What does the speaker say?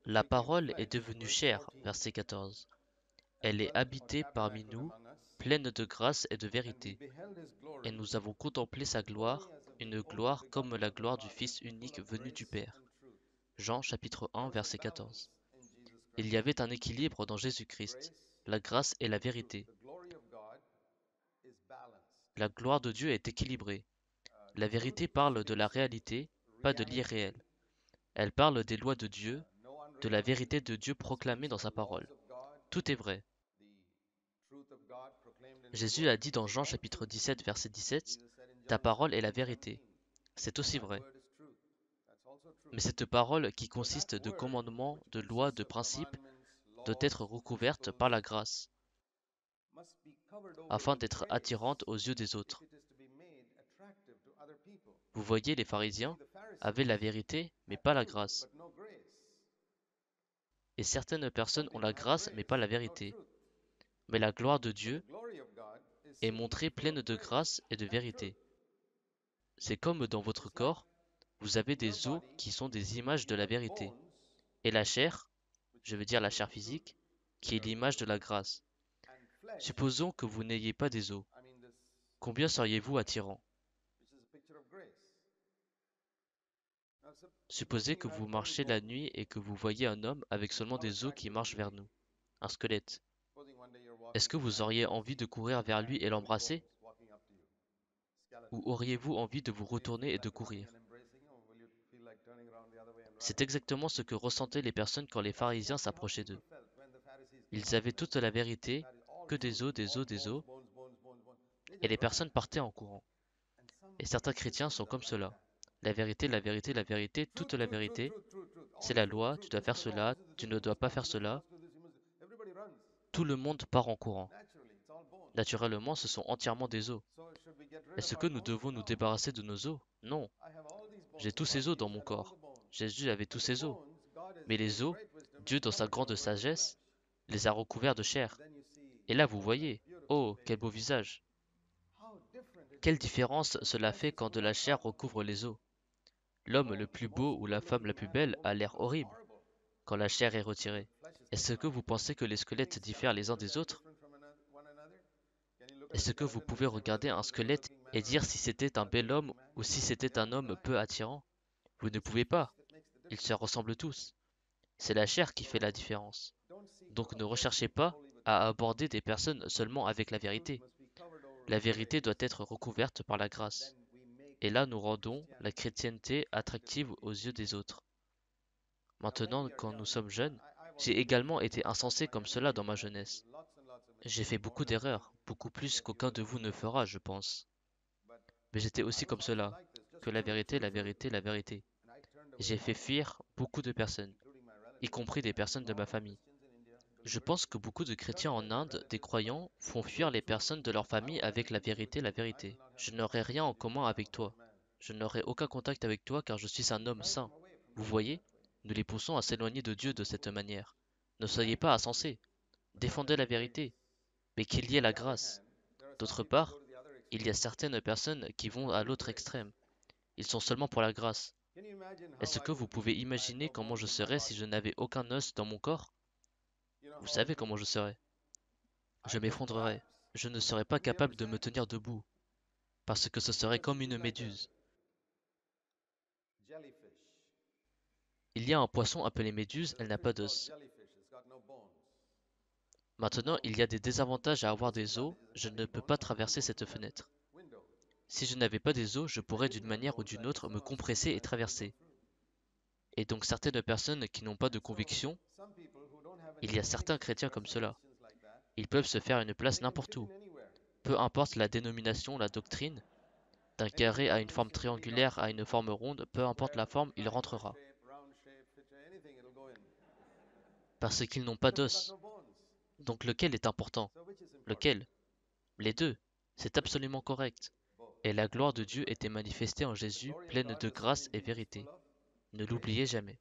La parole est devenue chair, verset 14. Elle est habitée parmi nous, pleine de grâce et de vérité. Et nous avons contemplé sa gloire, une gloire comme la gloire du Fils unique venu du Père. Jean chapitre 1, verset 14. Il y avait un équilibre dans Jésus-Christ, la grâce et la vérité. La gloire de Dieu est équilibrée. La vérité parle de la réalité, pas de l'irréel. Elle parle des lois de Dieu, de la vérité de Dieu proclamée dans sa parole. Tout est vrai. Jésus a dit dans Jean chapitre 17, verset 17, Ta parole est la vérité. C'est aussi vrai. Mais cette parole qui consiste de commandements, de lois, de principes, doit être recouverte par la grâce, afin d'être attirante aux yeux des autres. Vous voyez, les pharisiens avaient la vérité, mais pas la grâce. Et certaines personnes ont la grâce, mais pas la vérité. Mais la gloire de Dieu est montrée pleine de grâce et de vérité. C'est comme dans votre corps, vous avez des os qui sont des images de la vérité, et la chair, je veux dire la chair physique, qui est l'image de la grâce. Supposons que vous n'ayez pas des os. Combien seriez-vous attirant? Supposez que vous marchez la nuit et que vous voyez un homme avec seulement des os qui marche vers nous, un squelette. Est-ce que vous auriez envie de courir vers lui et l'embrasser? Ou auriez-vous envie de vous retourner et de courir? C'est exactement ce que ressentaient les personnes quand les pharisiens s'approchaient d'eux. Ils avaient toute la vérité, que des os, des os, des os, et les personnes partaient en courant. Et certains chrétiens sont comme cela. La vérité, la vérité, la vérité, toute la vérité, c'est la loi, tu dois faire cela, tu ne dois pas faire cela. Tout le monde part en courant. Naturellement, ce sont entièrement des os. Est-ce que nous devons nous débarrasser de nos os? Non. J'ai tous ces os dans mon corps. Jésus avait tous ces os. Mais les os, Dieu dans sa grande sagesse, les a recouverts de chair. Et là, vous voyez, oh, quel beau visage. Quelle différence cela fait quand de la chair recouvre les os. L'homme le plus beau ou la femme la plus belle a l'air horrible quand la chair est retirée. Est-ce que vous pensez que les squelettes diffèrent les uns des autres? Est-ce que vous pouvez regarder un squelette et dire si c'était un bel homme ou si c'était un homme peu attirant? Vous ne pouvez pas. Ils se ressemblent tous. C'est la chair qui fait la différence. Donc ne recherchez pas à aborder des personnes seulement avec la vérité. La vérité doit être recouverte par la grâce. Et là nous rendons la chrétienté attractive aux yeux des autres. Maintenant, quand nous sommes jeunes, j'ai également été insensé comme cela dans ma jeunesse. J'ai fait beaucoup d'erreurs, beaucoup plus qu'aucun de vous ne fera, je pense. Mais j'étais aussi comme cela, que la vérité, la vérité, la vérité. J'ai fait fuir beaucoup de personnes, y compris des personnes de ma famille. Je pense que beaucoup de chrétiens en Inde, des croyants, font fuir les personnes de leur famille avec la vérité, la vérité. Je n'aurai rien en commun avec toi. Je n'aurai aucun contact avec toi car je suis un homme saint. Vous voyez, nous les poussons à s'éloigner de Dieu de cette manière. Ne soyez pas insensés. Défendez la vérité, mais qu'il y ait la grâce. D'autre part, il y a certaines personnes qui vont à l'autre extrême. Ils sont seulement pour la grâce. Est-ce que vous pouvez imaginer comment je serais si je n'avais aucun os dans mon corps? Vous savez comment je serais. Je m'effondrerais. Je ne serais pas capable de me tenir debout, parce que ce serait comme une méduse. Il y a un poisson appelé méduse, elle n'a pas d'os. Maintenant, il y a des désavantages à avoir des os, je ne peux pas traverser cette fenêtre. Si je n'avais pas des os, je pourrais d'une manière ou d'une autre me compresser et traverser. Et donc certaines personnes qui n'ont pas de conviction, il y a certains chrétiens comme cela. Ils peuvent se faire une place n'importe où. Peu importe la dénomination, la doctrine, d'un carré à une forme triangulaire à une forme ronde, peu importe la forme, il rentrera. Parce qu'ils n'ont pas d'os. Donc lequel est important? Lequel? Les deux. C'est absolument correct. Et la gloire de Dieu était manifestée en Jésus, pleine de grâce et vérité. Ne l'oubliez jamais.